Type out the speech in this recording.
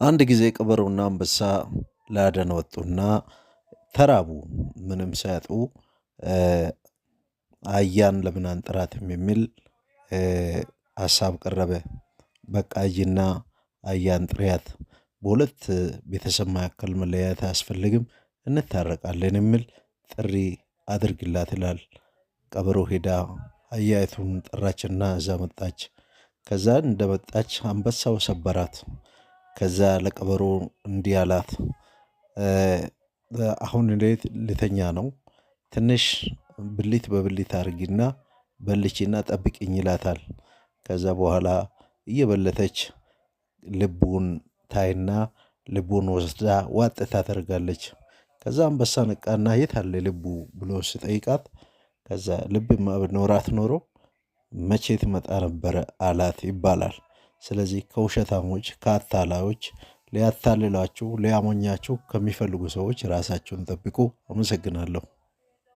አንድ ጊዜ ቀበሮና አንበሳ ለአደን ወጡና ተራቡ። ምንም ሳያጡ አህያን ለምን አንጥራትም የሚል ሀሳብ ቀረበ። በቃ ሂጂና አህያን ጥሪያት፣ በሁለት ቤተሰብ መካከል መለያየት አያስፈልግም፣ እንታረቃለን የሚል ጥሪ አድርግላት ይላል። ቀበሮ ሄዳ አህያይቱን ጠራችና እዛ መጣች። ከዛ እንደመጣች አንበሳው ሰበራት። ከዛ ለቀበሮ እንዲህ አላት፣ አሁን እንዴት ልተኛ ነው? ትንሽ ብልት በብልት አድርጊና በልቺና ጠብቂኝ ይላታል። ከዛ በኋላ እየበለተች ልቡን ታይና ልቡን ወስዳ ዋጥ ታደርጋለች። ከዛ አንበሳ ነቃና የት አለ ልቡ ብሎ ሲጠይቃት፣ ከዛ ልብማ ኖራት ኖሮ መቼ ትመጣ ነበረ አላት ይባላል። ስለዚህ ከውሸታሞች ከአታላዮች ሊያታልላችሁ ሊያሞኛችሁ ከሚፈልጉ ሰዎች ራሳችሁን ጠብቁ። አመሰግናለሁ።